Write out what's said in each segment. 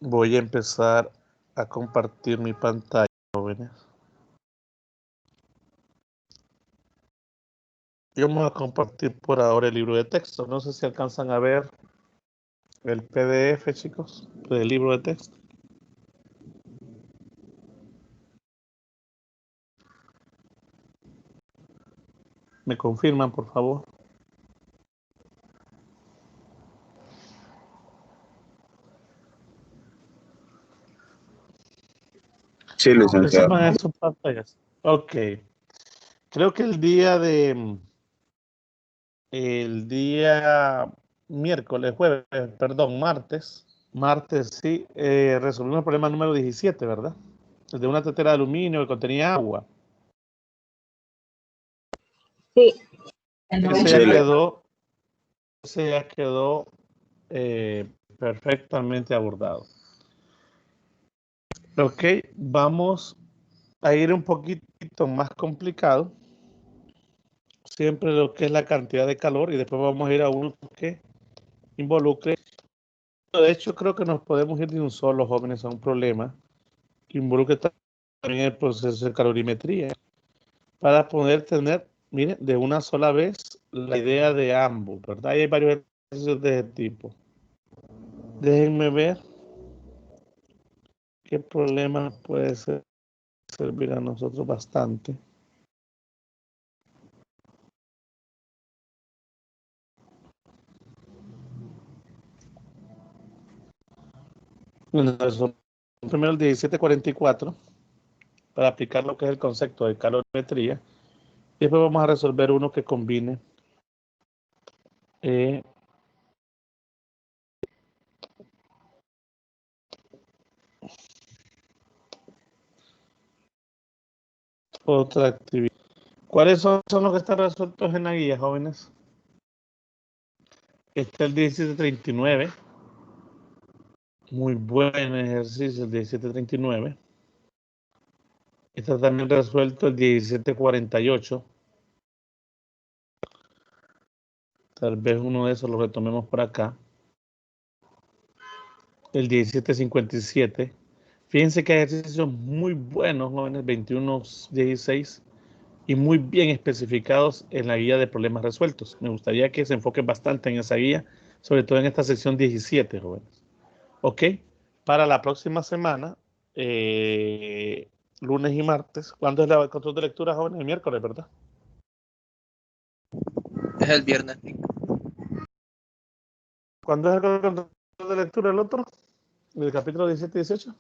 Voy a empezar a compartir mi pantalla, jóvenes. Y vamos a compartir por ahora el libro de texto. No sé si alcanzan a ver el PDF, chicos, del libro de texto. ¿Me confirman, por favor? Sí, licenciado. Reciban sus pantallas. Ok. Creo que el día miércoles, jueves, perdón, martes, sí, resolvimos el problema número 17, ¿verdad? El de una tetera de aluminio que contenía agua. Sí. Ese ya quedó perfectamente abordado. Ok, vamos a ir un poquito más complicado. Siempre lo que es la cantidad de calor y después vamos a ir a uno que involucre. De hecho, creo que nos podemos ir de un solo, jóvenes, a un problema que involucre también el proceso de calorimetría para poder tener, miren, de una sola vez la idea de ambos, ¿verdad? Y hay varios ejercicios de ese tipo. Déjenme ver qué problema puede servir a nosotros bastante. Primero el 1744 para aplicar lo que es el concepto de calorimetría. Y después vamos a resolver uno que combine otra actividad. ¿Cuáles son los que están resueltos en la guía, jóvenes? Está el 1739. Muy buen ejercicio el 1739. Está también resuelto el 1748. Tal vez uno de esos lo retomemos por acá. El 1757. Fíjense que hay ejercicios muy buenos, jóvenes, 2116, y muy bien especificados en la guía de problemas resueltos. Me gustaría que se enfoquen bastante en esa guía, sobre todo en esta sección 17, jóvenes. Ok, para la próxima semana, lunes y martes, ¿cuándo es el control de lectura, jóvenes? El miércoles, ¿verdad? Es el viernes. ¿Cuándo es el control de lectura el otro? ¿El capítulo 17 y 18?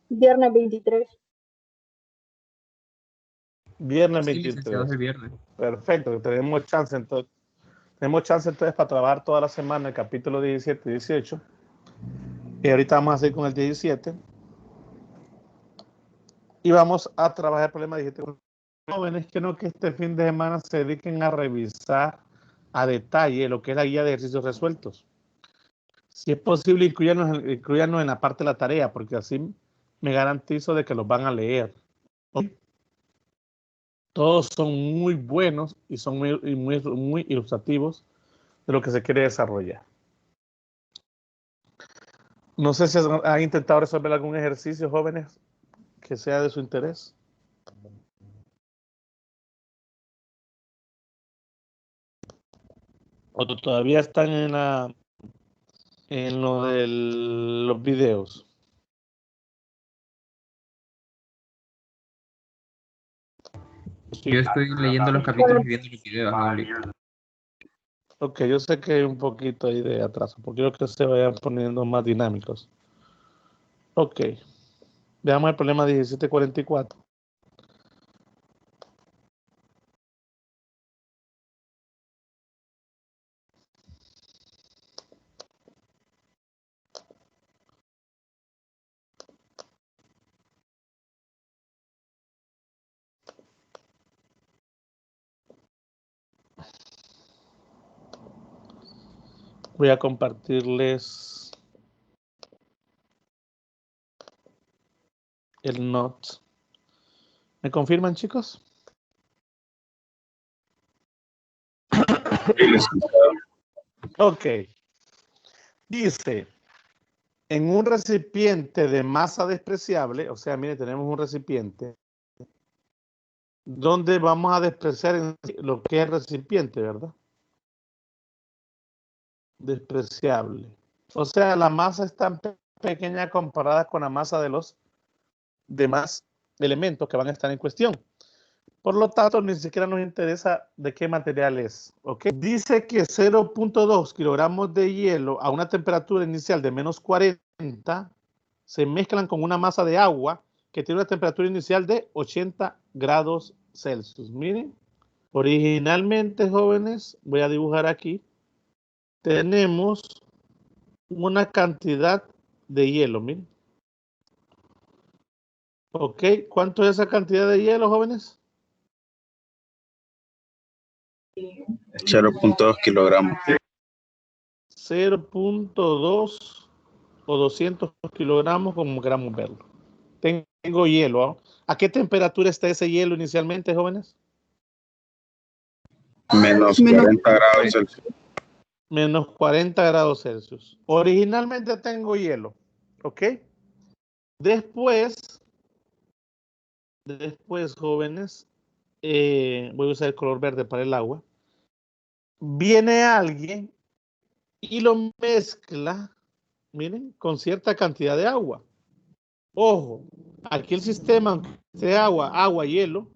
Viernes 23. Viernes Sí, 23. licenciado, es el viernes. Perfecto, tenemos chance entonces. Tenemos chance entonces para trabajar toda la semana el capítulo 17 y 18. Y ahorita vamos a seguir con el 17. Y vamos a trabajar el problema 17. Jóvenes, que no que este fin de semana se dediquen a revisar a detalle lo que es la guía de ejercicios resueltos. Si es posible, incluyannos en la parte de la tarea, porque así me garantizo de que los van a leer. ¿Okay? Todos son muy buenos y son muy ilustrativos de lo que se quiere desarrollar. No sé si han intentado resolver algún ejercicio, jóvenes, que sea de su interés. O todavía están en lo de los videos. Yo estoy leyendo los capítulos y viendo los videos aún. Ok, yo sé que hay un poquito ahí de atraso, porque quiero que se vayan poniendo más dinámicos. Ok, veamos el problema 1744. Voy a compartirles el note. ¿Me confirman, chicos? Ok. Dice, En un recipiente de masa despreciable, o sea, mire, tenemos un recipiente donde vamos a despreciar lo que es recipiente, ¿verdad? Despreciable. O sea, la masa es tan pequeña comparada con la masa de los demás elementos que van a estar en cuestión. Por lo tanto, ni siquiera nos interesa de qué material es. ¿Ok? Dice que 0.2 kilogramos de hielo a una temperatura inicial de menos 40 se mezclan con una masa de agua que tiene una temperatura inicial de 80 grados Celsius. Miren, originalmente, jóvenes, voy a dibujar aquí, tenemos una cantidad de hielo, miren. ¿Ok? ¿Cuánto es esa cantidad de hielo, jóvenes? 0.2 kilogramos. 0.2 o 200 kilogramos, como queramos verlo. Tengo hielo. ¿Ah? ¿A qué temperatura está ese hielo inicialmente, jóvenes? Menos 40 grados Celsius. Menos 40 grados Celsius. Originalmente tengo hielo. ¿Ok? Después, jóvenes, voy a usar el color verde para el agua. Viene alguien y lo mezcla, miren, con cierta cantidad de agua. Ojo, aquí el sistema de agua, hielo,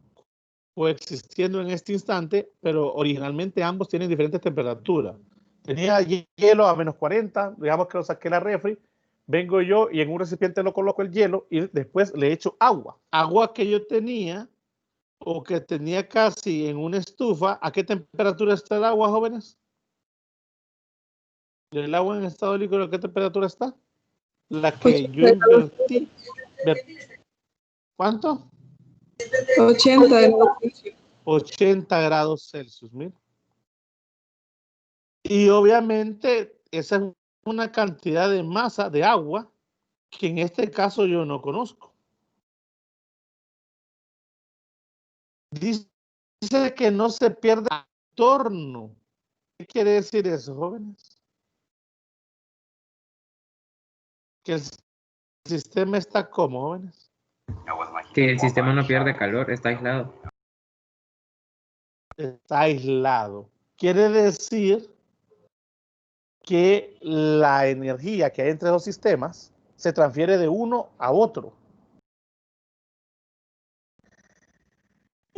coexistiendo en este instante, pero originalmente ambos tienen diferentes temperaturas. Tenía hielo a menos 40, digamos que lo saqué la refri, vengo yo y en un recipiente lo coloco el hielo y después le echo agua. Agua que yo tenía o que tenía casi en una estufa. ¿A qué temperatura está el agua, jóvenes? ¿El agua en estado líquido a qué temperatura está? La que yo invertí. ¿Cuánto? 80 grados Celsius, mira. Y obviamente esa es una cantidad de masa de agua que en este caso yo no conozco. Dice que no se pierde el entorno. ¿Qué quiere decir eso, jóvenes? Que el sistema está como, jóvenes. Que el sistema no pierde calor, está aislado. Está aislado. Quiere decir que la energía que hay entre los sistemas se transfiere de uno a otro.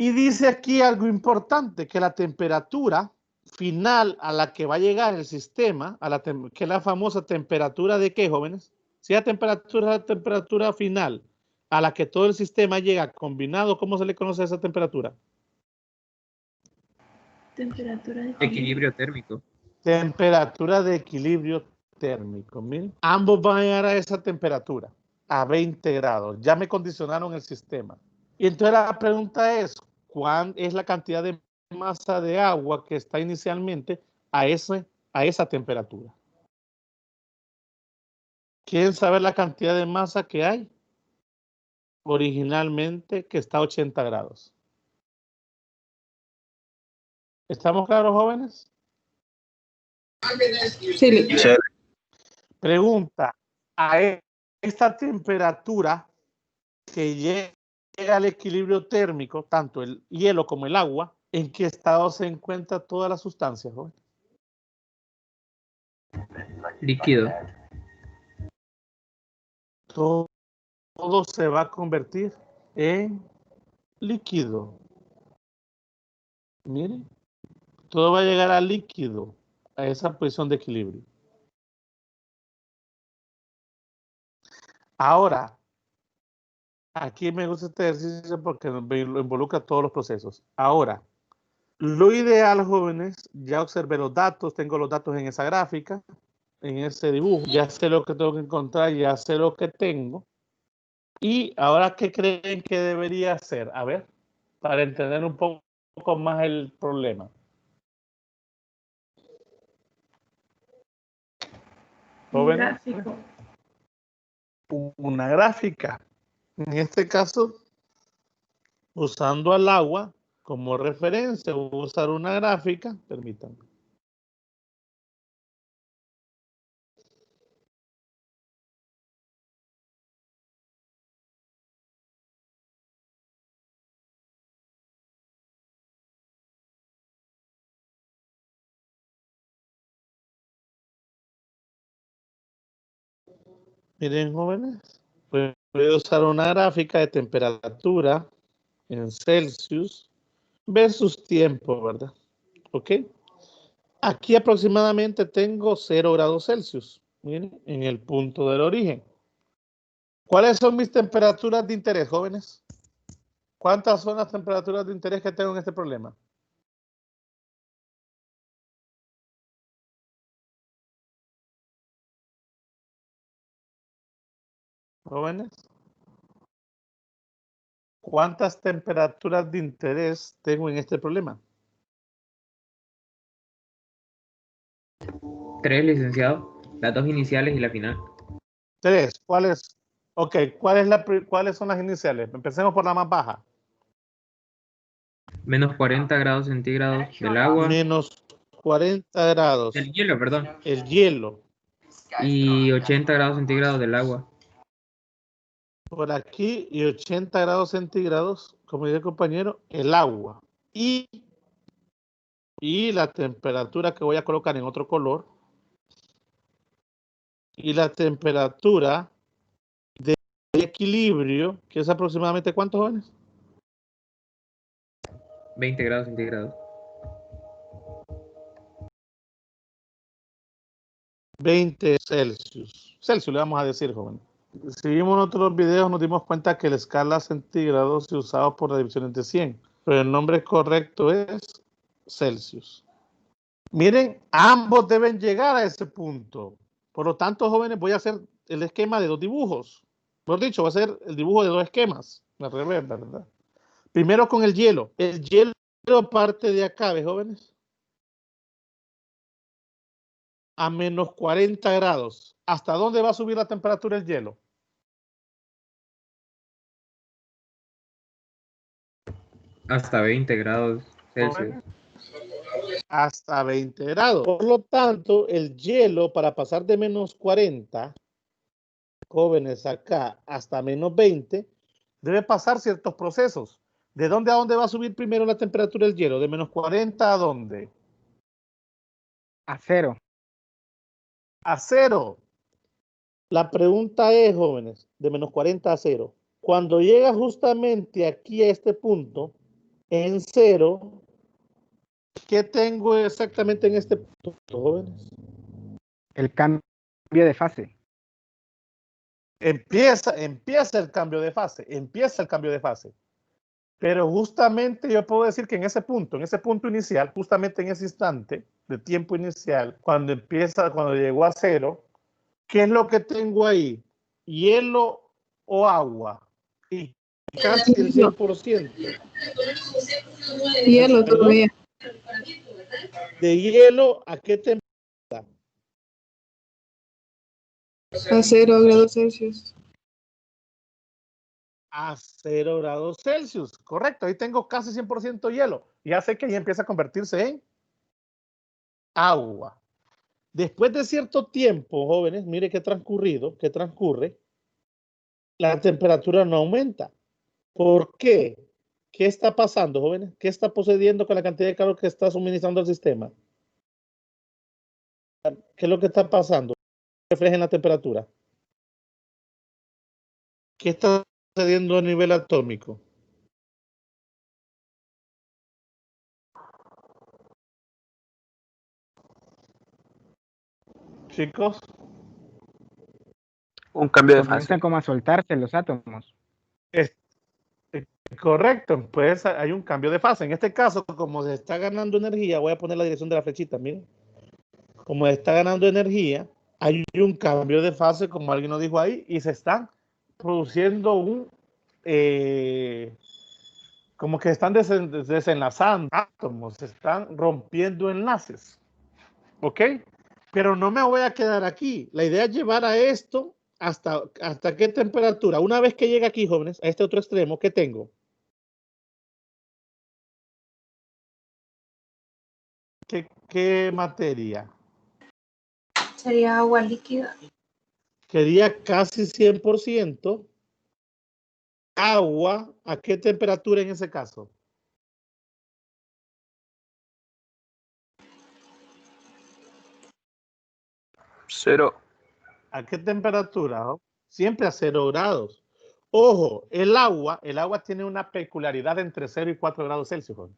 Y dice aquí algo importante, que la temperatura final a la que va a llegar el sistema, que es la famosa temperatura de ¿qué, jóvenes? Si la temperatura final a la que todo el sistema llega combinado, ¿cómo se le conoce a esa temperatura? Temperatura de Equilibrio térmico. Temperatura de equilibrio térmico. Miren, ambos van a llegar a esa temperatura, a 20 grados. Ya me condicionaron el sistema. Y entonces la pregunta es, ¿cuál es la cantidad de masa de agua que está inicialmente a esa temperatura? ¿Quieren saber la cantidad de masa que hay originalmente que está a 80 grados? ¿Estamos claros, jóvenes? Sí. Pregunta, a esta temperatura que llega al equilibrio térmico, tanto el hielo como el agua, ¿en qué estado se encuentra toda la sustancia, jóvenes? Líquido. Todo se va a convertir en líquido. Miren, todo va a llegar a líquido, a esa posición de equilibrio. Ahora, aquí me gusta este ejercicio porque lo involucra todos los procesos. Ahora, lo ideal, jóvenes, ya observé los datos, tengo los datos en esa gráfica, en ese dibujo, ya sé lo que tengo que encontrar, ya sé lo que tengo. Y ahora, ¿qué creen que debería hacer? A ver, para entender un poco más el problema. Jóvenes, gráfico. una gráfica. En este caso, usando al agua como referencia, voy a usar una gráfica. Permítanme. Miren, jóvenes, voy a usar una gráfica de temperatura en Celsius versus tiempo, ¿verdad? ¿Ok? Aquí aproximadamente tengo 0 grados Celsius, miren, en el punto del origen. ¿Cuáles son mis temperaturas de interés, jóvenes? ¿Cuántas son las temperaturas de interés que tengo en este problema? Jóvenes, ¿cuántas temperaturas de interés tengo en este problema? 3, licenciado. Las dos iniciales y la final. 3. ¿Cuáles? Ok, ¿cuáles son las iniciales? Empecemos por la más baja. Menos 40 grados centígrados del agua. Menos 40 grados. Del hielo, perdón. El hielo. Y 80 grados centígrados del agua. Por aquí y 80 grados centígrados, como dice el compañero, el agua. Y la temperatura que voy a colocar en otro color. Y la temperatura de equilibrio, que es aproximadamente ¿cuántos, jóvenes? 20 grados centígrados. 20 Celsius. Celsius le vamos a decir, joven. Si vimos en otros videos, nos dimos cuenta que la escala centígrados se usaba por la división entre 100, pero el nombre correcto es Celsius. Miren, ambos deben llegar a ese punto. Por lo tanto, jóvenes, voy a hacer el esquema de 2 dibujos. Por dicho, va a ser el dibujo de 2 esquemas. Al revés, ¿verdad? Primero con el hielo. El hielo parte de acá, ¿ves, jóvenes? A menos 40 grados. ¿Hasta dónde va a subir la temperatura del hielo? Hasta 20 grados Celsius. Hasta 20 grados. Por lo tanto, el hielo para pasar de menos 40, jóvenes, acá hasta menos 20, debe pasar ciertos procesos. ¿De dónde a dónde va a subir primero la temperatura del hielo? ¿De menos 40 a dónde? A 0. A 0. La pregunta es, jóvenes, de menos 40 a 0. Cuando llega justamente aquí a este punto, en 0, ¿qué tengo exactamente en este punto, jóvenes? El cambio de fase. Empieza el cambio de fase. Pero justamente yo puedo decir que en ese punto inicial, justamente en ese instante de tiempo inicial, cuando llegó a 0, ¿qué es lo que tengo ahí? ¿Hielo o agua? Y casi el 100%. Hielo todavía. ¿De hielo a qué temperatura? A 0 grados Celsius. A 0 grados Celsius. Correcto, ahí tengo casi 100% hielo. Ya sé que ahí empieza a convertirse en agua. Después de cierto tiempo, jóvenes, mire que transcurre, la temperatura no aumenta. ¿Por qué? ¿Qué está pasando, jóvenes? ¿Qué está sucediendo con la cantidad de calor que está suministrando el sistema? ¿Qué es lo que está pasando? Refleja en la temperatura. ¿Qué está sucediendo a nivel atómico? Chicos, Un cambio de Comienzan fase. como a soltarse los átomos. es correcto, pues hay un cambio de fase. En este caso, como se está ganando energía, voy a poner la dirección de la flechita, miren. Como se está ganando energía, hay un cambio de fase, como alguien nos dijo ahí, y se están produciendo como que están desenlazando átomos, se están rompiendo enlaces, ¿ok? Pero no me voy a quedar aquí. La idea es llevar a esto hasta qué temperatura. Una vez que llegue aquí, jóvenes, a este otro extremo, ¿qué tengo? ¿Qué materia? Sería agua líquida. Quería casi 100% agua. ¿A qué temperatura en ese caso? 0. ¿A qué temperatura? Siempre a 0 grados. Ojo, el agua tiene una peculiaridad entre 0 y 4 grados Celsius.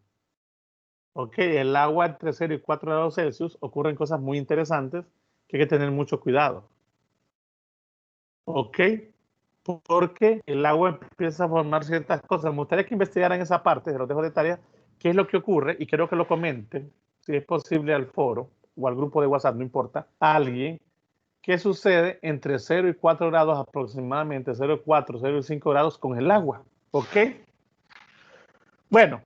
Ok, el agua entre 0 y 4 grados Celsius ocurren cosas muy interesantes que hay que tener mucho cuidado. Ok, porque el agua empieza a formar ciertas cosas. Me gustaría que investigaran esa parte, se los dejo de tarea, qué es lo que ocurre, y quiero que lo comenten, si es posible, al foro o al grupo de WhatsApp, no importa, a alguien, qué sucede entre 0 y 4 grados aproximadamente, 0 y 4, 0 y 5 grados con el agua. ¿Ok? Bueno,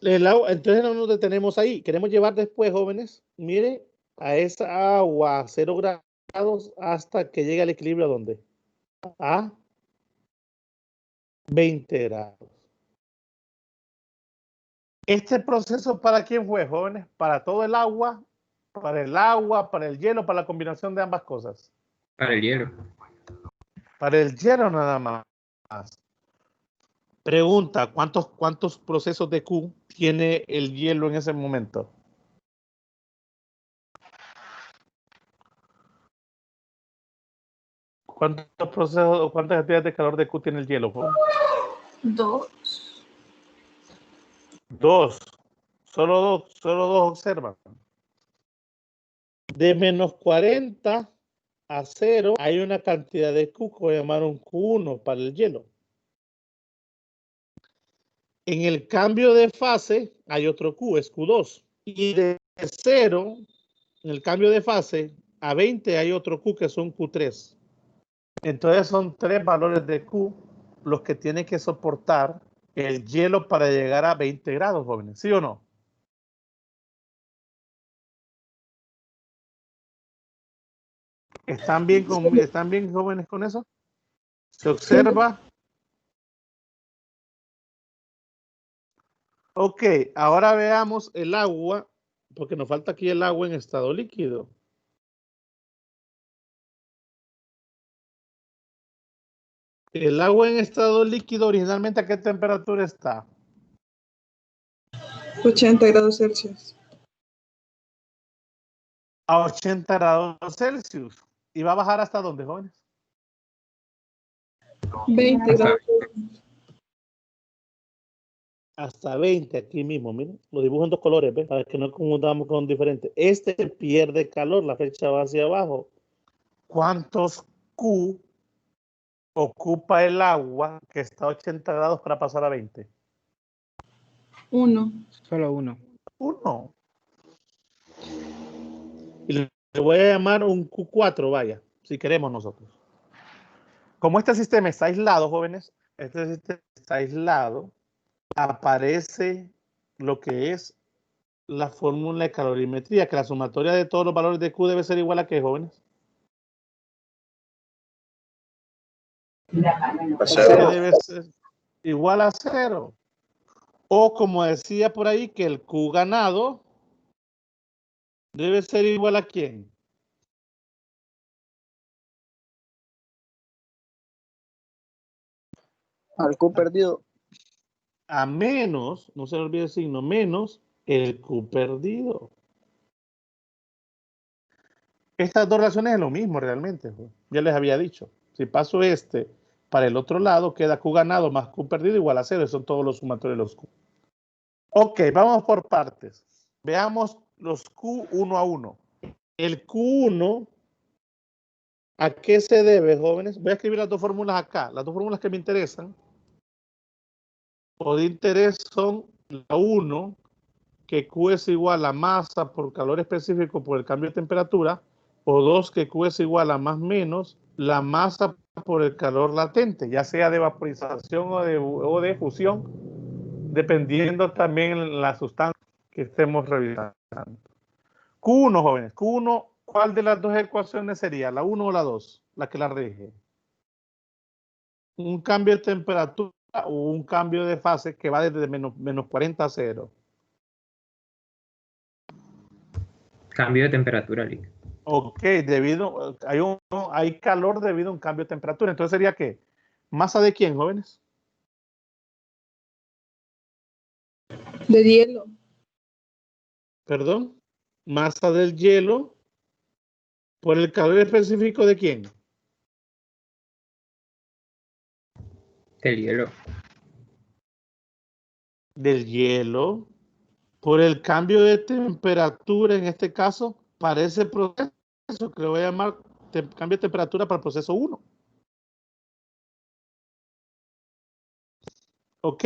el agua, entonces no nos detenemos ahí. Queremos llevar después, jóvenes, miren, a esa agua a 0 grados hasta que llegue al equilibrio. ¿A dónde? A 20 grados. Este proceso, ¿para quién fue, jóvenes? Para todo el agua, para el hielo, para la combinación de ambas cosas. Para el hielo. Para el hielo nada más. Pregunta, ¿cuántos procesos de Q tiene el hielo en ese momento? ¿Cuántos procesos o cuántas actividades de calor de Q tiene el hielo, joven? 2. 2. Solo dos observan. De menos 40 a 0 hay una cantidad de Q que voy a llamar un Q1 para el hielo. En el cambio de fase hay otro Q, es Q2. Y de 0, en el cambio de fase, a 20 hay otro Q que son Q3. Entonces son 3 valores de Q los que tiene que soportar el hielo para llegar a 20 grados, jóvenes. ¿Sí o no? ¿Están bien, jóvenes, con eso? ¿Se observa? Ok, ahora veamos el agua, porque nos falta aquí el agua en estado líquido. El agua en estado líquido originalmente, ¿a qué temperatura está? 80 grados Celsius. A 80 grados Celsius. ¿Y va a bajar hasta dónde, jóvenes? 20 grados. Hasta 20 aquí mismo, miren. Lo dibujo en 2 colores, ¿ves? Para que no confundamos con diferentes. Este pierde calor, la flecha va hacia abajo. ¿Cuántos Q ocupa el agua que está a 80 grados para pasar a 20? 1. Solo uno. 1. Y le voy a llamar un Q4, vaya, si queremos nosotros. Como este sistema está aislado, jóvenes, este sistema está aislado, aparece lo que es la fórmula de calorimetría, que la sumatoria de todos los valores de Q debe ser igual a ¿qué, jóvenes? A 0. Debe ser igual a 0. O como decía por ahí, que el Q ganado debe ser igual a ¿quién? Al Q perdido. A menos, no se le olvide el signo, menos el Q perdido. Estas dos relaciones es lo mismo realmente. Ya les había dicho. Si paso este para el otro lado, queda Q ganado más Q perdido igual a 0. Son todos los sumatorios de los Q. Ok, vamos por partes. Veamos los Q uno a uno. El Q1, ¿a qué se debe, jóvenes? Voy a escribir las dos fórmulas acá. Las dos fórmulas que me interesan o de interés son la 1, que Q es igual a masa por calor específico por el cambio de temperatura, o 2, que Q es igual a más menos la masa por el calor latente, ya sea de vaporización o de fusión, dependiendo también la sustancia que estemos revisando. Q1, jóvenes, Q1, ¿cuál de las dos ecuaciones sería? ¿La 1 o la 2? La que la rige. Un cambio de temperatura o un cambio de fase que va desde menos 40 a 0. Cambio de temperatura, Lick. Ok, hay calor debido a un cambio de temperatura. Entonces sería ¿qué? ¿Masa de quién, jóvenes? De hielo. Perdón. Masa del hielo por el calor específico de quién. Del hielo. Del hielo, por el cambio de temperatura, en este caso, para ese proceso que le voy a llamar cambio de temperatura para el proceso 1. ¿Ok?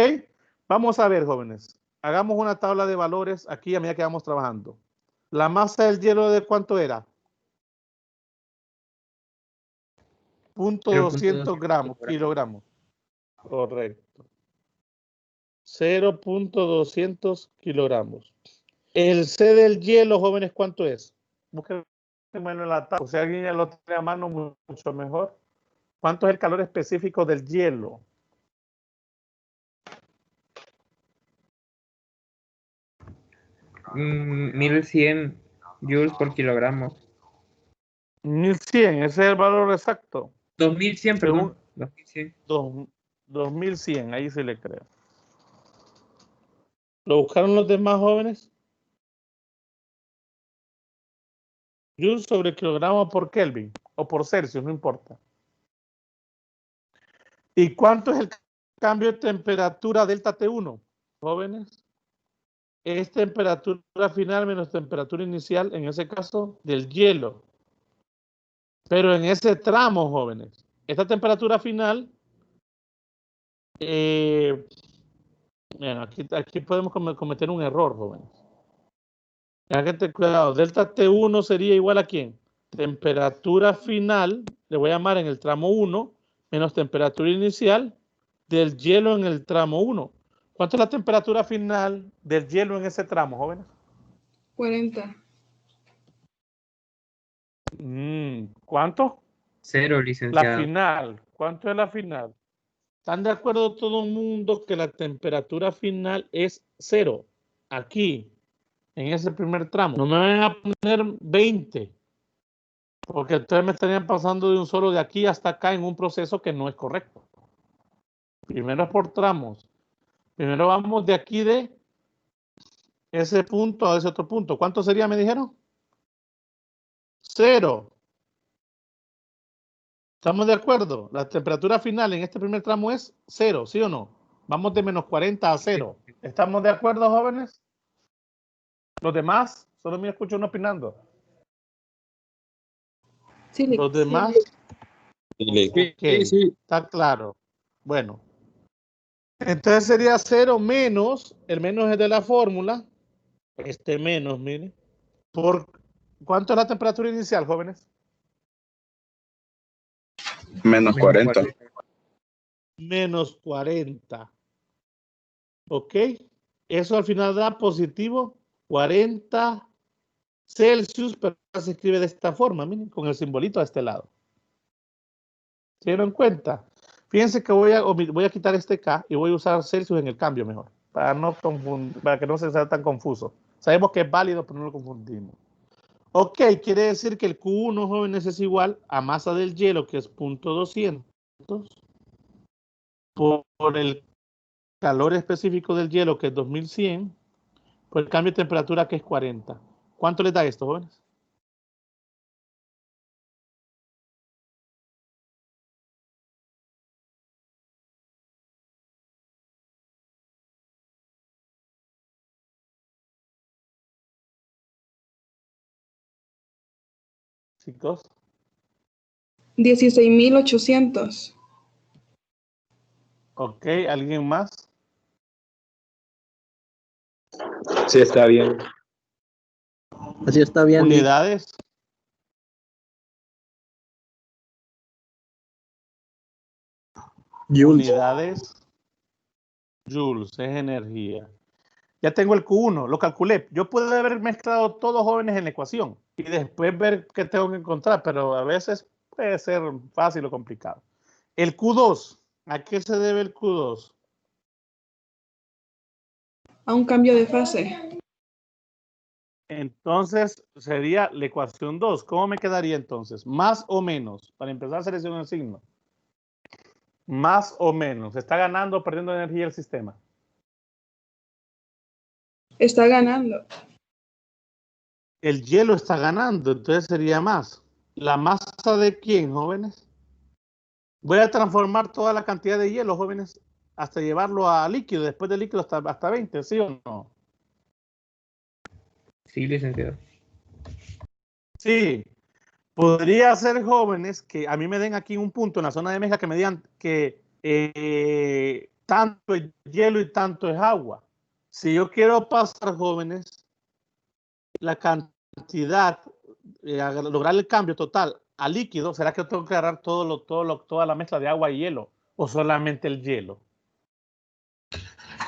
Vamos a ver, jóvenes. Hagamos una tabla de valores aquí a medida que vamos trabajando. La masa del hielo, ¿de cuánto era? 0.200 gramos, kilogramos. Correcto. 0.200 kilogramos. El C del hielo, jóvenes, ¿cuánto es? Búsquenlo en la tabla. O sea, alguien ya lo tiene a mano, mucho mejor. ¿Cuánto es el calor específico del hielo? Mm, 1100 joules por kilogramo. 1100, ese es el valor exacto. 2100, Según perdón. 2100. 2100, ahí sí le creo. ¿Lo buscaron los demás jóvenes? Joule sobre kilogramo por Kelvin o por Celsius, no importa. ¿Y cuánto es el cambio de temperatura delta T1, jóvenes? Es temperatura final menos temperatura inicial, en ese caso, del hielo. Pero en ese tramo, jóvenes, esta temperatura final, bueno, aquí podemos cometer un error, jóvenes. Cuidado, delta T1 sería igual a ¿quién? Temperatura final, le voy a llamar en el tramo 1, menos temperatura inicial del hielo en el tramo 1. ¿Cuánto es la temperatura final del hielo en ese tramo, jóvenes? 40. ¿Cuánto? 0, La licenciado. final. ¿Cuánto es la final? ¿Están de acuerdo todo el mundo que la temperatura final es 0? Aquí, en ese primer tramo. No me van a poner 20. Porque ustedes me estarían pasando de un solo de aquí hasta acá en un proceso que no es correcto. Primero es por tramos. Primero vamos de aquí de ese punto a ese otro punto. ¿Cuánto sería, me dijeron? 0. ¿Estamos de acuerdo? La temperatura final en este primer tramo es 0, ¿sí o no? Vamos de menos 40 a 0. ¿Estamos de acuerdo, jóvenes? ¿Los demás? Solo me escucho uno opinando. Sí, ¿Los demás? Sí, Ok, está claro. Bueno. Entonces sería 0 menos, el menos es de la fórmula, este menos, miren, por ¿cuánto es la temperatura inicial, jóvenes? menos 40. Menos 40. ¿Ok? Eso al final da positivo 40 Celsius, pero se escribe de esta forma, miren, con el simbolito a este lado. ¿Se dieron cuenta? Fíjense que voy a quitar este K y voy a usar Celsius en el cambio mejor, para que no se sea tan confuso. Sabemos que es válido, pero no lo confundimos. Ok, quiere decir que el Q1, jóvenes, es igual a masa del hielo, que es 0.200, por el calor específico del hielo, que es 2100, por el cambio de temperatura, que es 40. ¿Cuánto les da esto, jóvenes? Chicos. 16.800. Ok, ¿alguien más? Sí, está bien. Así está bien. ¿Unidades? Joules. Unidades. Joules, es energía. Ya tengo el Q1, lo calculé. Yo puedo haber mezclado todos jóvenes en la ecuación y después ver qué tengo que encontrar, pero a veces puede ser fácil o complicado. El Q2, ¿a qué se debe el Q2? A un cambio de fase. Entonces sería la ecuación 2. ¿Cómo me quedaría entonces? Más o menos. Para empezar, selecciono el signo. Más o menos. ¿Está ganando o perdiendo energía el sistema? Está ganando. El hielo está ganando, entonces sería más. ¿La masa de quién, jóvenes? Voy a transformar toda la cantidad de hielo, jóvenes, hasta llevarlo a líquido, después de líquido hasta 20, ¿sí o no? Sí, licenciado. Sí. Podría ser, jóvenes, que a mí me den aquí un punto en la zona de mezcla que me digan que tanto es hielo y tanto es agua. Si yo quiero pasar, jóvenes, la cantidad, lograr el cambio total a líquido, ¿será que tengo que agarrar toda la mezcla de agua y hielo? ¿O solamente el hielo?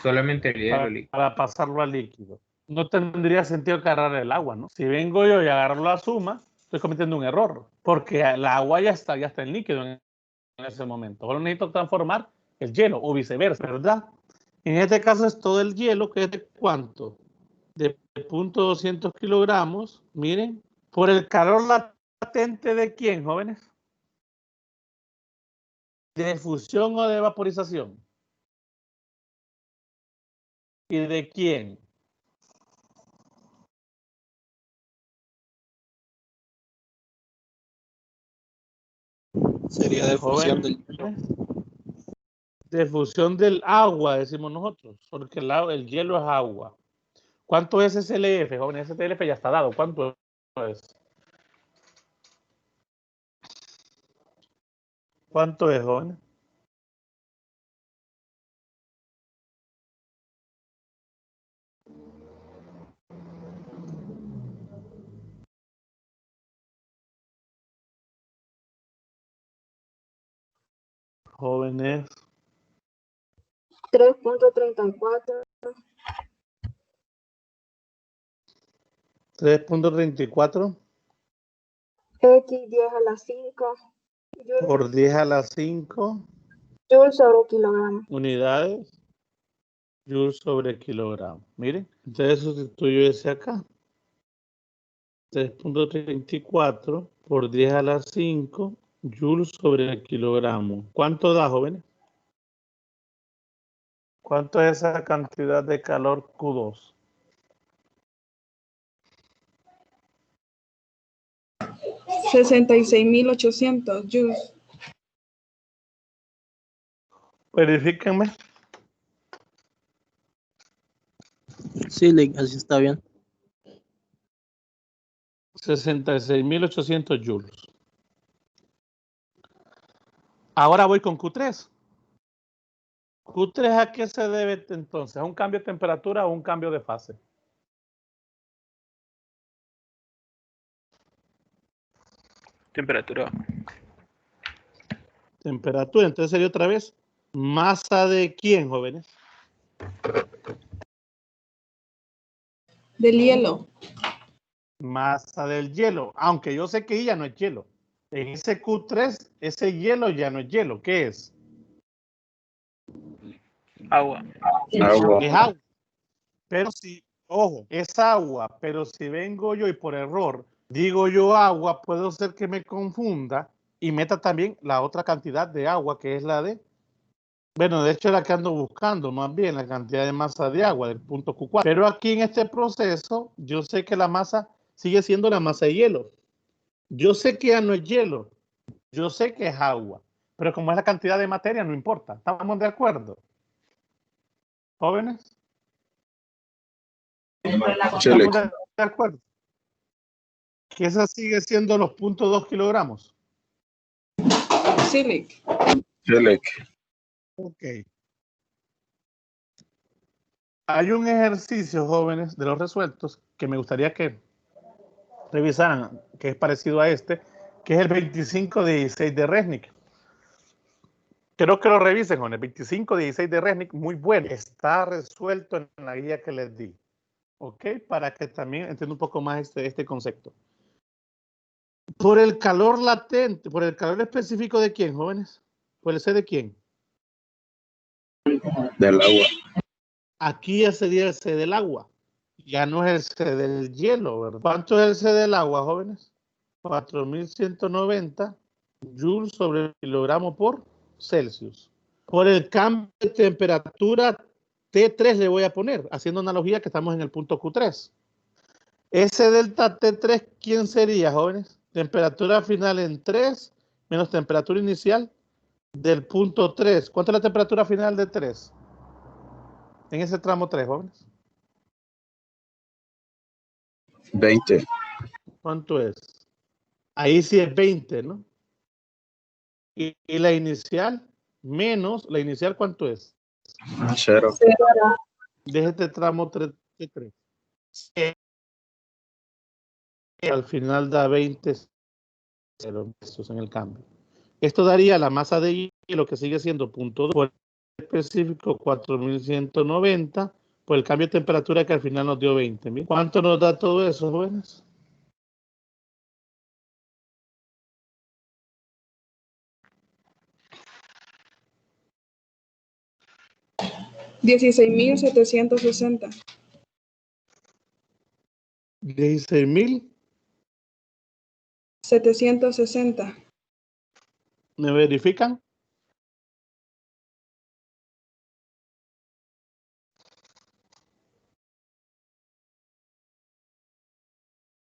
Solamente el hielo. Para pasarlo a líquido. No tendría sentido que agarrar el agua, ¿no? Si vengo yo y agarro la suma, estoy cometiendo un error, porque el agua ya está en líquido en ese momento. Solo necesito transformar el hielo o viceversa, ¿verdad? En este caso es todo el hielo, que es de ¿cuánto? De 0.200 kilogramos, miren, por el calor latente ¿de quién, jóvenes? ¿De fusión o de vaporización? ¿Y de quién? Sería de fusión del de fusión del agua, decimos nosotros, porque el hielo es agua. ¿Cuánto es SLF, jóvenes? SLF ya está dado. ¿Cuánto es? ¿Cuánto es, jóvenes? Jóvenes. 3.34. 3.34 X 10 a la 5. por 10 a la 5 Joule sobre kilogramo. unidades Joule sobre kilogramo. Miren, entonces sustituyo ese acá. 3.34 por 10 a la 5 Joule sobre el kilogramo. ¿Cuánto da, jóvenes? ¿Cuánto es esa cantidad de calor Q2? 66.800 joules. Verifíquenme. Sí, así está bien. 66.800 joules. Ahora voy con Q3. ¿Q3 a qué se debe entonces? ¿A un cambio de temperatura o un cambio de fase? Temperatura. Temperatura. Entonces sería otra vez masa de quién, jóvenes. Del hielo. Masa del hielo. Aunque yo sé que ya no es hielo. En ese Q3, ese hielo ya no es hielo. ¿Qué es? Agua. Agua. Es agua. Pero si, ojo, es agua. Pero si vengo yo y por error digo yo agua, puedo ser que me confunda y meta también la otra cantidad de agua, que es la de... Bueno, de hecho la que ando buscando, más bien la cantidad de masa de agua del punto Q4. Pero aquí en este proceso, yo sé que la masa sigue siendo la masa de hielo. Yo sé que ya no es hielo. Yo sé que es agua. Pero como es la cantidad de materia, no importa. ¿Estamos de acuerdo? ¿Jóvenes? Chile. ¿Estamos de acuerdo? Que esa sigue siendo los 0.2 kilogramos. Silic. Chile. Ok. Hay un ejercicio, jóvenes, de los resueltos que me gustaría que revisaran, que es parecido a este, que es el 25-16 de Resnick. Quiero que lo revisen, jóvenes. 25-16 de Resnick, muy bueno. Está resuelto en la guía que les di. ¿Ok? Para que también entiendan un poco más este concepto. Por el calor latente, por el calor específico de quién, jóvenes? ¿Por el C de quién? Del agua. Aquí ya sería el C del agua. Ya no es el C del hielo, ¿verdad? ¿Cuánto es el C del agua, jóvenes? 4.190 joules sobre kilogramo por Celsius. Por el cambio de temperatura T3 le voy a poner, haciendo analogía que estamos en el punto Q3. Ese delta T3, ¿quién sería, jóvenes? Temperatura final en 3 menos temperatura inicial del punto 3. ¿Cuánto es la temperatura final de 3? En ese tramo 3, jóvenes. 20. ¿Cuánto es? Ahí sí es 20, ¿no? Y la inicial menos, la inicial, ¿cuánto es? 0. De este tramo 3 de 3. Al final da 20 ceros en el cambio. Esto daría la masa de hielo que sigue siendo 0.2 por el específico 4190 por el cambio de temperatura que al final nos dio 20. ¿Cuánto nos da todo eso, jóvenes? $16,760. 16,000. 760. ¿Me verifican?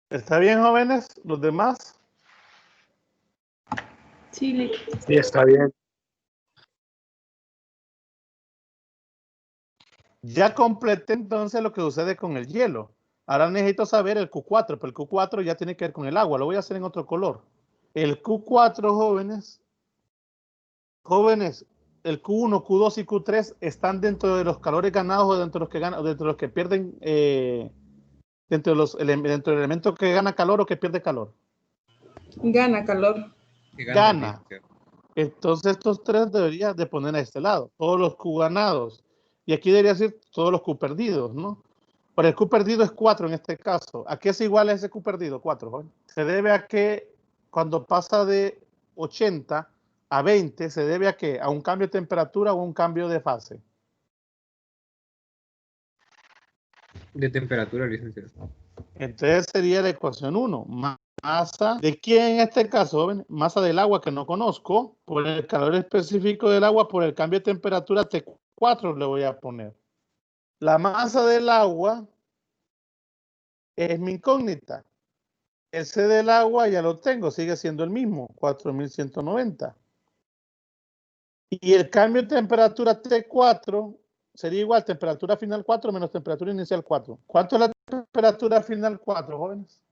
¿Está bien, jóvenes? ¿Los demás? Sí, Lick. Sí, está bien. Ya completé entonces lo que sucede con el hielo. Ahora necesito saber el Q4, pero el Q4 ya tiene que ver con el agua. Lo voy a hacer en otro color. El Q4, jóvenes, el Q1, Q2 y Q3 están dentro de los calores ganados o dentro de los que ganan, dentro de los que pierden, dentro del elemento que gana calor o que pierde calor. Gana calor. Que Gana. licenciado. Entonces estos tres deberías de poner a este lado. Todos los Q ganados. Y aquí debería decir todos los Q perdidos, ¿no? Pero el Q perdido es 4 en este caso. ¿A qué es igual a ese Q perdido? 4, joven. Se debe a que cuando pasa de 80 a 20, ¿se debe a qué? ¿A un cambio de temperatura o a un cambio de fase? De temperatura, licenciado. Entonces sería la ecuación 1. Masa de quién en este caso, joven? Masa del agua que no conozco, por el calor específico del agua, por el cambio de temperatura T4 le voy a poner. La masa del agua es mi incógnita. El C del agua ya lo tengo, sigue siendo el mismo, 4190. Y el cambio de temperatura T4 sería igual, temperatura final 4 menos temperatura inicial 4. ¿Cuánto es la temperatura final 4, jóvenes?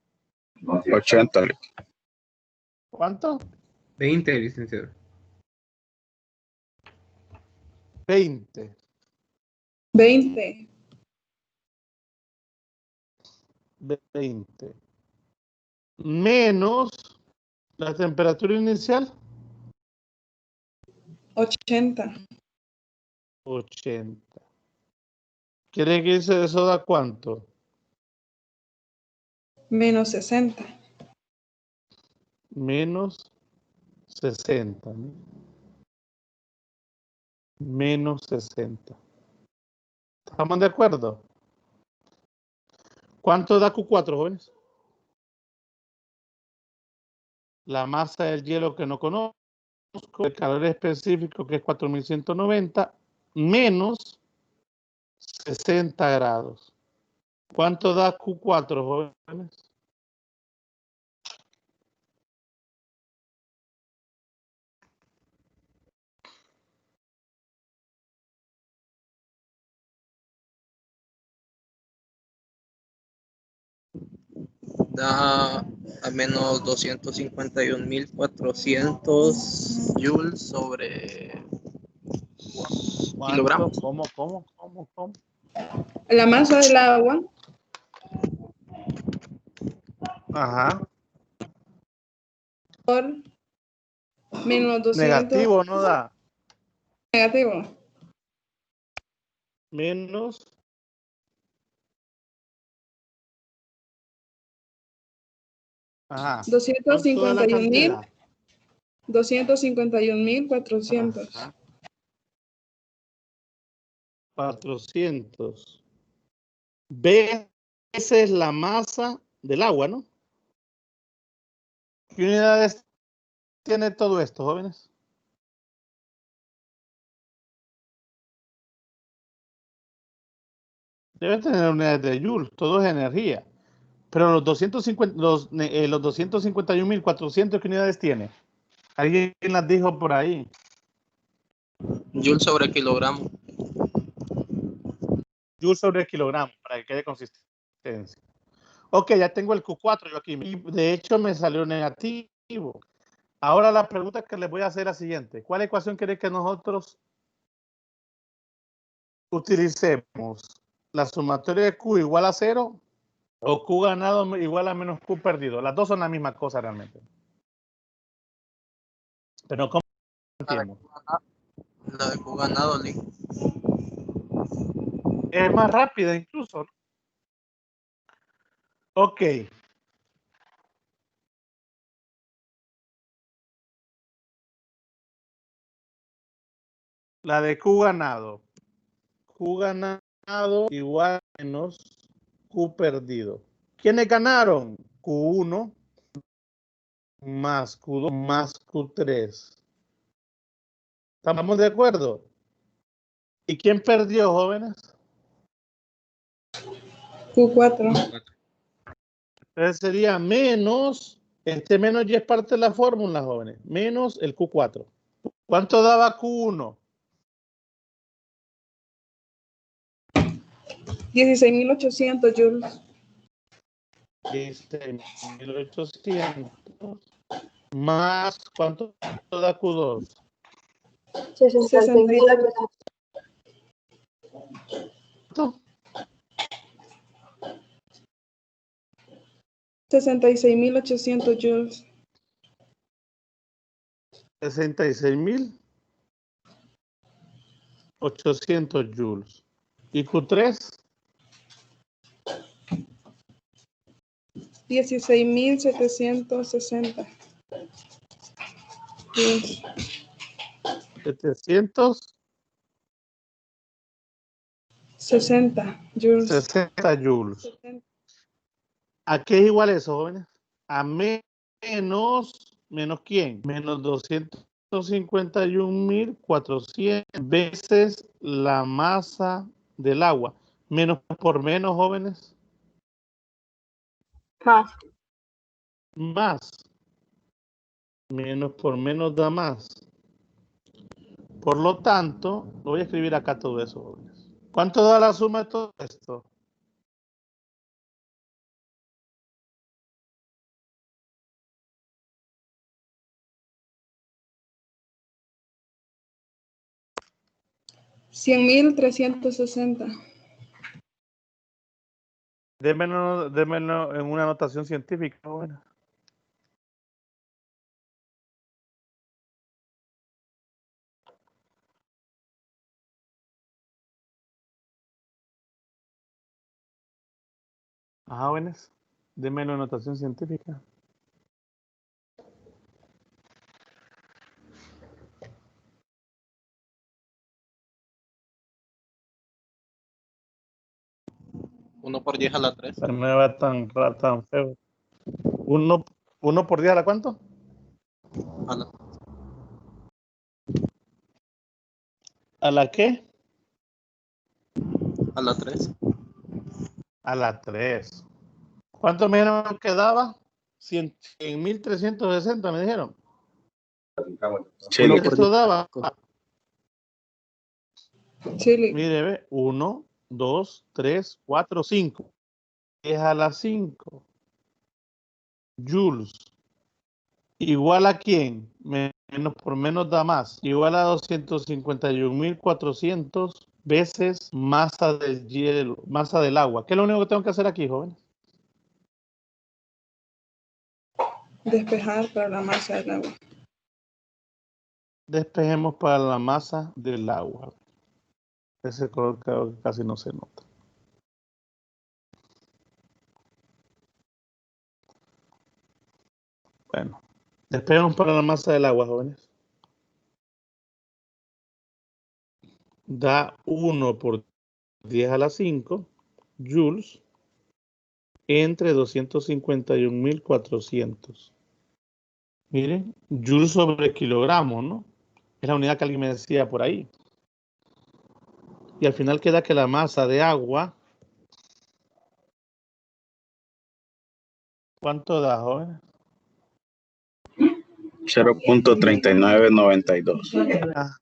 80. ¿Cuánto? 20, licenciado. 20. 20. Menos la temperatura inicial. 80. 80. ¿Quiere que eso da cuánto? Menos 60. Menos 60. ¿no? Menos 60. ¿Estamos de acuerdo? ¿Cuánto da Q4, jóvenes? La masa del hielo que no conozco, el calor específico que es 4190, menos 60 grados. ¿Cuánto da Q4, jóvenes? Da a menos 251.400 joules sobre kilogramos. ¿Cómo? La masa del agua Ajá. por menos 200. Negativo no da. Negativo. Menos. Ajá. 251.000. 251.400. 400. B, esa es la masa del agua, ¿no? ¿Qué unidades tiene todo esto, jóvenes? Debe tener unidades de Joule, todo es energía. Pero los 251.400, ¿qué unidades tiene? Alguien las dijo por ahí. Joule sobre kilogramo. Joule sobre kilogramo, para que quede consistencia. Ok, ya tengo el Q4 yo aquí. Y de hecho me salió negativo. Ahora la pregunta que les voy a hacer es la siguiente. ¿Cuál ecuación quiere que nosotros utilicemos? ¿La sumatoria de Q igual a 0 o Q ganado igual a menos Q perdido? Las dos son la misma cosa realmente. Pero ¿cómo entiendo? La de Q ganado, Lee. Es más rápida incluso, ¿no? Ok. La de Q ganado. Q ganado igual a menos Q perdido. ¿Quiénes ganaron? Q1 más Q2 más Q3. ¿Estamos de acuerdo? ¿Y quién perdió, jóvenes? Q4. Entonces sería menos, este menos ya es parte de la fórmula, jóvenes, menos el Q4. ¿Cuánto daba Q1? 16.800 joules. 16.800 más, ¿cuánto da Q2? 66.800. ¿Cuánto? 66.800 joules. 66.800 joules. ¿Y Q3? 16.760 joules. 60 joules. 760 joules. ¿A qué es igual eso, jóvenes? A menos ¿quién? Menos 251.400 veces la masa del agua. Menos por menos, jóvenes. Más. Más. Menos por menos da más. Por lo tanto, voy a escribir acá todo eso, jóvenes. ¿Cuánto da la suma de todo esto? $100.360. Démelo en una notación científica, jóvenes. Ajá, jóvenes. Démelo en notación científica. Uno por 10 a la 3. No me va tan feo. ¿Uno por día a la cuánto? A la, ¿A la qué? a la 3. A la 3. ¿Cuánto me dijeron que daba? 100.360 me dijeron. Sí, Uno ¿Y por eso 10. daba? Chile. Mire, ve, 1, 2, 3, 4, 5. Es a las 5. Joules. ¿Igual a quién? Menos por menos da más. Igual a 251.400 veces masa del hielo, masa del agua. ¿Qué es lo único que tengo que hacer aquí, jóvenes? Despejar para la masa del agua. Despejemos para la masa del agua. Ese color creo que casi no se nota. Bueno, despejemos para la masa del agua, jóvenes. Da 1 por 10 a la 5 joules entre 251.400. Miren, joules sobre kilogramo, ¿no? Es la unidad que alguien me decía por ahí. Y al final queda que la masa de agua, ¿cuánto da, jóvenes? 0.3992. Ah,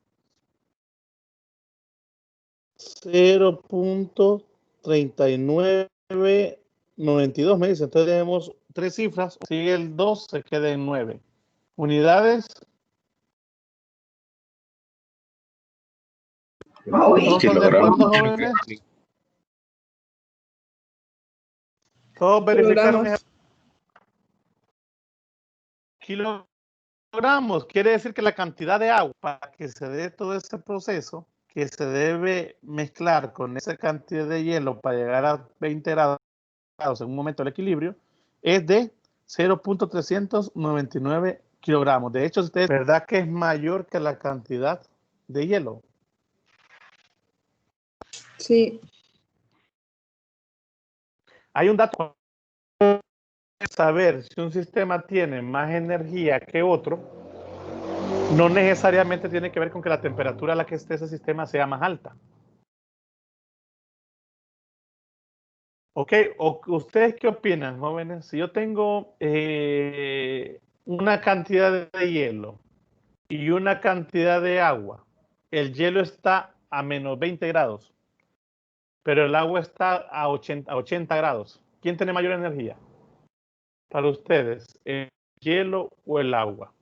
0.3992 me dice. Entonces tenemos 3 cifras. Sigue el 2, se queda en 9. Unidades. ¿Todos están de acuerdo, jóvenes? Todos verificaron. Kilogramos quiere decir que la cantidad de agua para que se dé todo ese proceso que se debe mezclar con esa cantidad de hielo para llegar a 20 grados en un momento del equilibrio es de 0.399 kilogramos. De hecho, ustedes, ¿verdad que es mayor que la cantidad de hielo? Sí. Hay un dato para saber si un sistema tiene más energía que otro. No necesariamente tiene que ver con que la temperatura a la que esté ese sistema sea más alta. Ok, ¿ustedes qué opinan, jóvenes? Si yo tengo una cantidad de hielo y una cantidad de agua, el hielo está a menos 20 grados, pero el agua está a 80 grados. ¿Quién tiene mayor energía? Para ustedes, ¿el hielo o el agua?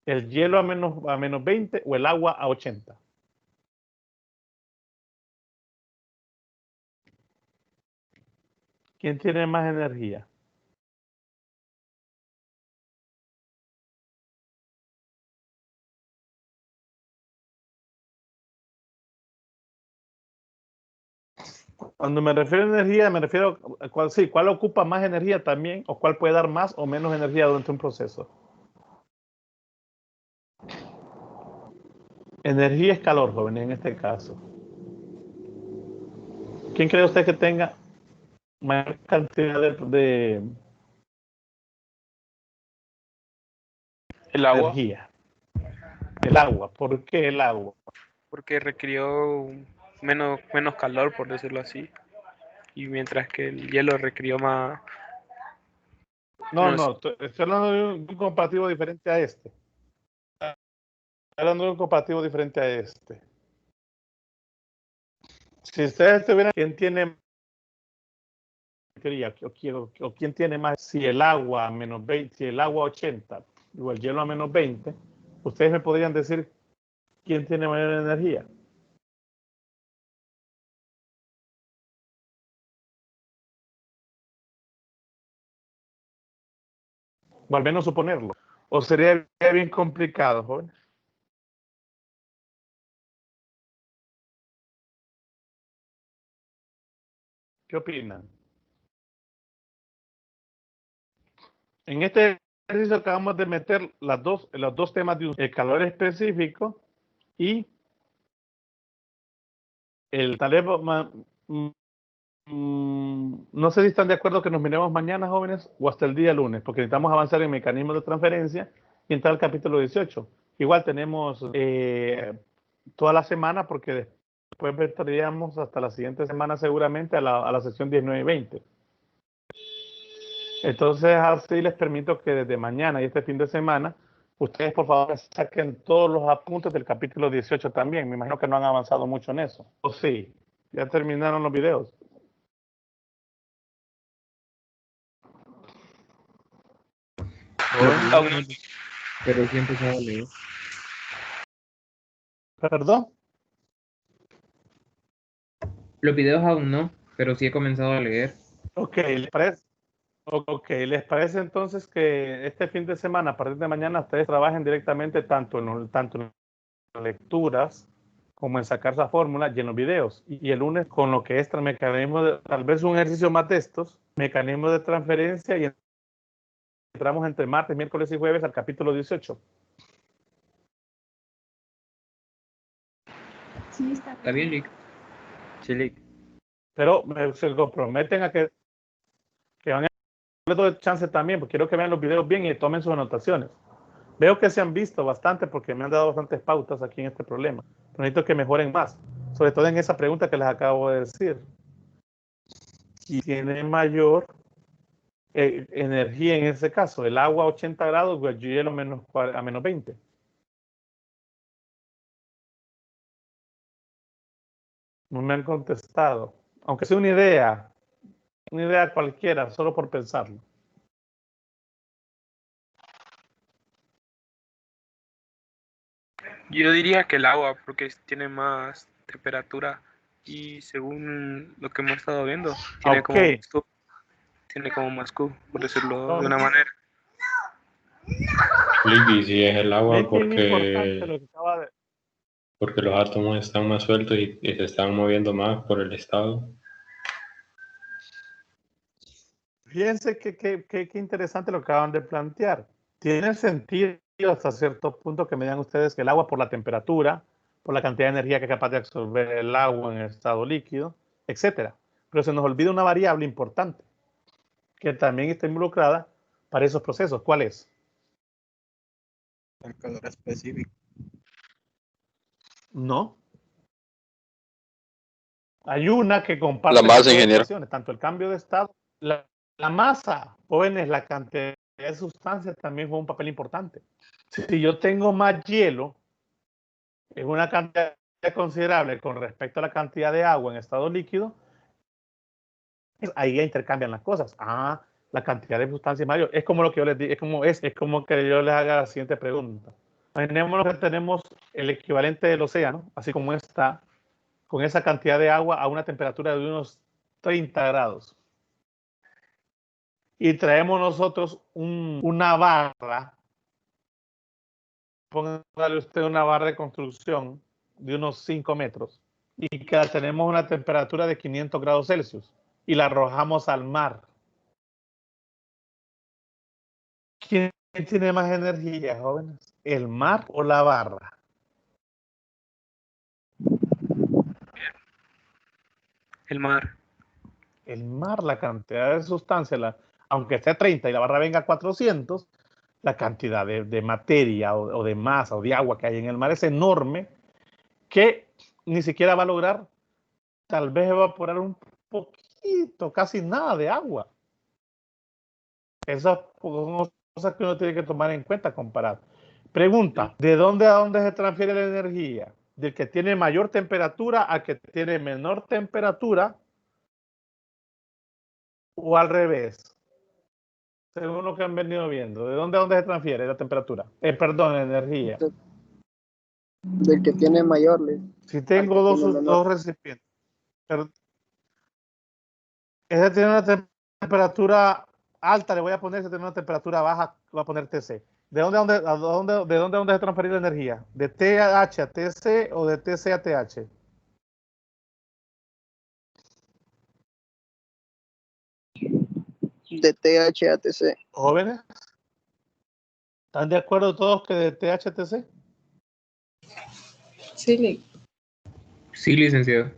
¿El hielo a menos 20 o el agua a 80? ¿Quién tiene más energía? Cuando me refiero a energía, me refiero a cuál ocupa más energía también, o cuál puede dar más o menos energía durante un proceso. Energía es calor, joven, en este caso. ¿Quién cree usted que tenga mayor cantidad de El agua, energía? El agua. ¿Por qué el agua? porque requirió menos calor, por decirlo así. Y mientras que el hielo requirió más... No, estoy hablando de un comparativo diferente a este. Estoy hablando de un comparativo diferente a este. Si ustedes tuvieran, ¿quién tiene o quién tiene más? Si el agua a menos 20, si el agua a 80 o el hielo a menos 20, ustedes me podrían decir quién tiene mayor energía. O al menos suponerlo. O sería bien complicado, jóvenes. ¿Qué opinan? En este ejercicio acabamos de meter los dos temas de el calor específico y el no sé si están de acuerdo que nos miremos mañana, jóvenes, o hasta el día lunes, porque necesitamos avanzar en mecanismos de transferencia y entrar al capítulo 18. Igual tenemos toda la semana, porque después estaríamos hasta la siguiente semana seguramente a la sesión 19 y 20. Entonces, así les permito que desde mañana y este fin de semana, ustedes por favor saquen todos los apuntes del capítulo 18 también. Me imagino que no han avanzado mucho en eso. ¿O sí? ¿Ya terminaron los videos? Pero sí he empezado a leer. ¿Perdón? Los videos aún no, pero sí he comenzado a leer. Ok, ¿les parece? ¿Les parece entonces que este fin de semana, a partir de mañana, ustedes trabajen directamente tanto en lecturas como en sacar esa fórmula y en los videos? Y el lunes con lo que es mecanismo tal vez un ejercicio más de estos, mecanismo de transferencia, y entramos entre martes, miércoles y jueves al capítulo 18. Sí, está ¿Está bien, Lick? Sí, Lick. Pero se comprometen a que van a darle chance también, porque quiero que vean los videos bien y tomen sus anotaciones. Veo que se han visto bastante porque me han dado bastantes pautas aquí en este problema. Pero necesito que mejoren más, sobre todo en esa pregunta que les acabo de decir. ¿Quién tiene mayor energía en ese caso? ¿El agua a 80 grados o el hielo a menos 20? No me han contestado. Aunque sea una idea cualquiera, solo por pensarlo. Yo diría que el agua, porque tiene más temperatura y según lo que hemos estado viendo, tiene Ok. como más Q, por decirlo de una manera. Flippy, si es el agua Es bien importante lo que acaba de... porque los átomos están más sueltos y se están moviendo más por el estado. Fíjense qué interesante lo que acaban de plantear. Tiene sentido hasta cierto punto que me digan ustedes que el agua por la temperatura, por la cantidad de energía que es capaz de absorber el agua en estado líquido, etcétera. Pero se nos olvida una variable importante que también está involucrada para esos procesos. ¿Cuál es? El calor específico. No. Hay una que comparte La masa, las dos ingeniero. ecuaciones, tanto el cambio de estado, la masa, jóvenes, la cantidad de sustancias también juega un papel importante. Si yo tengo más hielo, es una cantidad considerable con respecto a la cantidad de agua en estado líquido, ahí intercambian las cosas. La cantidad de sustancias mayor. Es como lo que yo les digo, es como que yo les haga la siguiente pregunta. Imaginemos que tenemos el equivalente del océano, así como está, con esa cantidad de agua a una temperatura de unos 30 grados. Y traemos nosotros una barra, póngale usted una barra de construcción de unos 5 metros, y que tenemos una temperatura de 500 grados Celsius, y la arrojamos al mar. ¿Quién tiene más energía, jóvenes? ¿El mar o la barra? El mar. El mar, la cantidad de sustancia, aunque esté a 30 y la barra venga a 400, la cantidad de materia o de masa o de agua que hay en el mar es enorme, que ni siquiera va a lograr tal vez evaporar un poquito, casi nada de agua. Esas son cosas que uno tiene que tomar en cuenta comparar. Pregunta, ¿de dónde a dónde se transfiere la energía? ¿Del que tiene mayor temperatura al que tiene menor temperatura o al revés? Según lo que han venido viendo, ¿de dónde a dónde se transfiere la temperatura? Perdón, la energía. Del que tiene mayor. Si tengo dos recipientes, pero ese tiene una temperatura alta, le voy a poner, si tiene una temperatura baja, le voy a poner TC. ¿De dónde a dónde se transfiere la energía? ¿De TH a TC o de TC a TH? De TH a TC. ¿Jóvenes? ¿Están de acuerdo todos que de TH a TC? Sí, Sí, licenciado.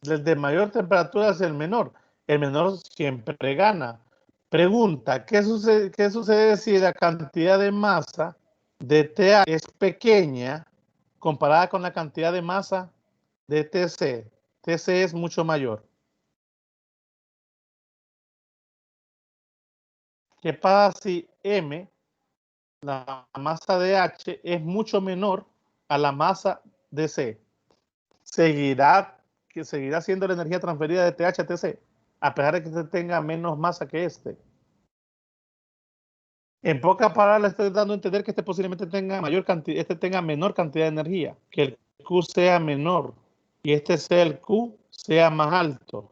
Desde mayor temperatura hacia el menor. El menor siempre gana. Pregunta, ¿qué sucede si la cantidad de masa de TH es pequeña comparada con la cantidad de masa de TC? TC es mucho mayor. ¿Qué pasa si M, la masa de H, es mucho menor a la masa de C? Seguirá siendo la energía transferida de TH a TC, a pesar de que este tenga menos masa que este. En pocas palabras, le estoy dando a entender que este posiblemente tenga menor cantidad de energía, que el Q sea menor y el Q sea más alto.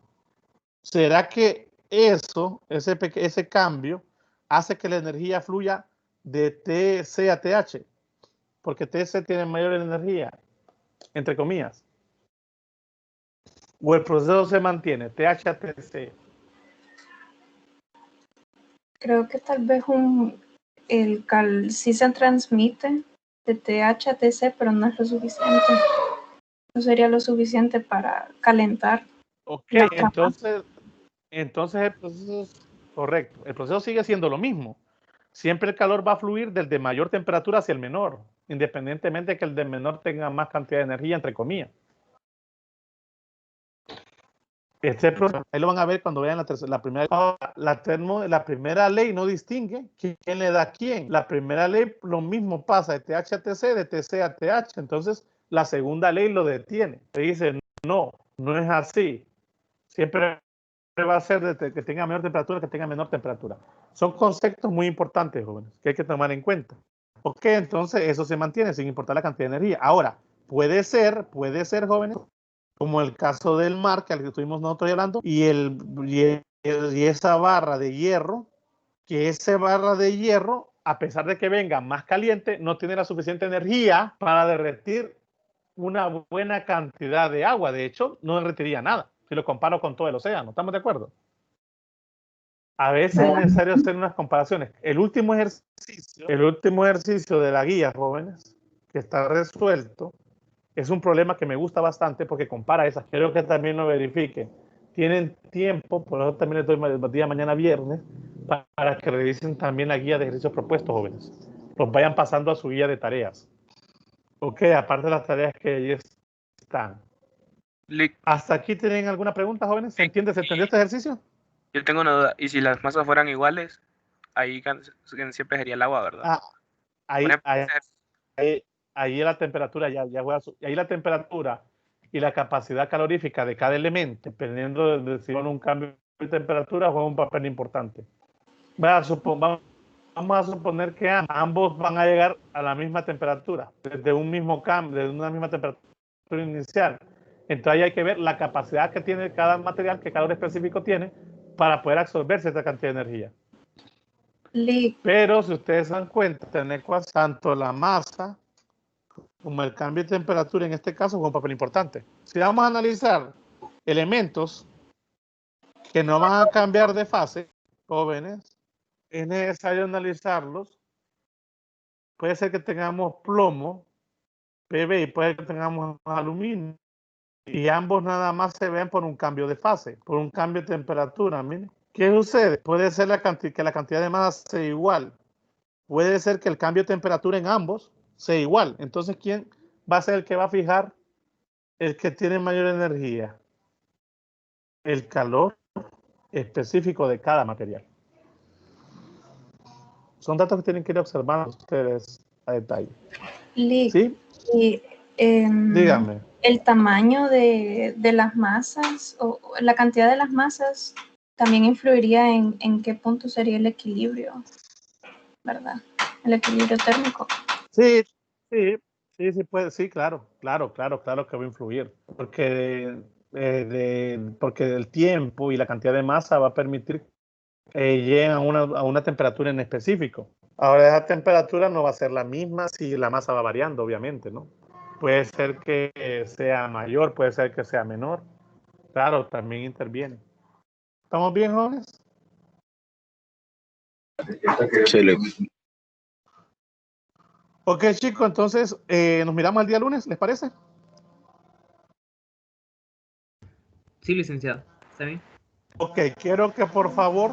¿Será que ese cambio, hace que la energía fluya de TC a TH? Porque TC tiene mayor energía, entre comillas. ¿O el proceso se mantiene, TH a TC? Creo que tal vez sí se transmite de TH a TC, pero no es lo suficiente. No sería lo suficiente para calentar. Ok, entonces el proceso es correcto. El proceso sigue siendo lo mismo. Siempre el calor va a fluir del de mayor temperatura hacia el menor, independientemente de que el de menor tenga más cantidad de energía, entre comillas. Ahí lo van a ver cuando vean la primera ley no distingue quién le da a quién. La primera ley lo mismo pasa de TH a TC, de TC a TH. Entonces la segunda ley lo detiene. Te dice, no, no es así. Siempre va a ser de que tenga mayor temperatura, que tenga menor temperatura. Son conceptos muy importantes, jóvenes, que hay que tomar en cuenta. Ok, entonces eso se mantiene sin importar la cantidad de energía. Ahora, puede ser, jóvenes, como el caso del mar, que al que estuvimos nosotros hablando, y esa barra de hierro, que esa barra de hierro, a pesar de que venga más caliente, no tiene la suficiente energía para derretir una buena cantidad de agua. De hecho, no derretiría nada, si lo comparo con todo el océano. ¿Estamos de acuerdo? A veces es necesario hacer unas comparaciones. El último ejercicio de la guía, jóvenes, que está resuelto, es un problema que me gusta bastante porque compara esas. Quiero que también lo verifiquen. Tienen tiempo, por eso también les doy el día mañana viernes, para que revisen también la guía de ejercicios propuestos, jóvenes. Los vayan pasando a su guía de tareas. Ok, aparte de las tareas que allí están. ¿Hasta aquí tienen alguna pregunta, jóvenes? ¿Se entiende? ¿Se entendió este ejercicio? Yo tengo una duda. ¿Y si las masas fueran iguales, ahí siempre sería el agua, verdad? Ahí la temperatura ahí la temperatura y la capacidad calorífica de cada elemento, dependiendo de si van un cambio de temperatura, juega un papel importante. Vamos a suponer que ambos van a llegar a la misma temperatura, desde un mismo cambio, desde una misma temperatura inicial. Entonces ahí hay que ver la capacidad que tiene cada material, que calor específico tiene, para poder absorber cierta cantidad de energía. Pero si ustedes se dan cuenta, tener tanto la masa como el cambio de temperatura en este caso juega un papel importante. Si vamos a analizar elementos que no van a cambiar de fase, jóvenes, es necesario analizarlos. Puede ser que tengamos plomo, PB, y puede que tengamos aluminio, y ambos nada más se ven por un cambio de fase, por un cambio de temperatura. Miren, ¿qué sucede? Puede ser que la cantidad de masa sea igual. Puede ser que el cambio de temperatura en ambos sea igual. Entonces, ¿quién va a ser el que va a fijar el que tiene mayor energía? El calor específico de cada material. Son datos que tienen que ir observando ustedes a detalle. ¿Sí? Y, dígame. El tamaño de las masas o la cantidad de las masas también influiría en qué punto sería el equilibrio, ¿verdad? El equilibrio térmico. Sí, puede, sí, claro que va a influir, porque el tiempo y la cantidad de masa va a permitir que lleguen a una temperatura en específico. Ahora, esa temperatura no va a ser la misma si la masa va variando, obviamente, ¿no? Puede ser que sea mayor, puede ser que sea menor. Claro, también interviene. ¿Estamos bien, jóvenes? Sí. Ok, chicos, entonces nos miramos el día lunes, ¿les parece? Sí, licenciado. ¿Está bien? Ok, quiero que por favor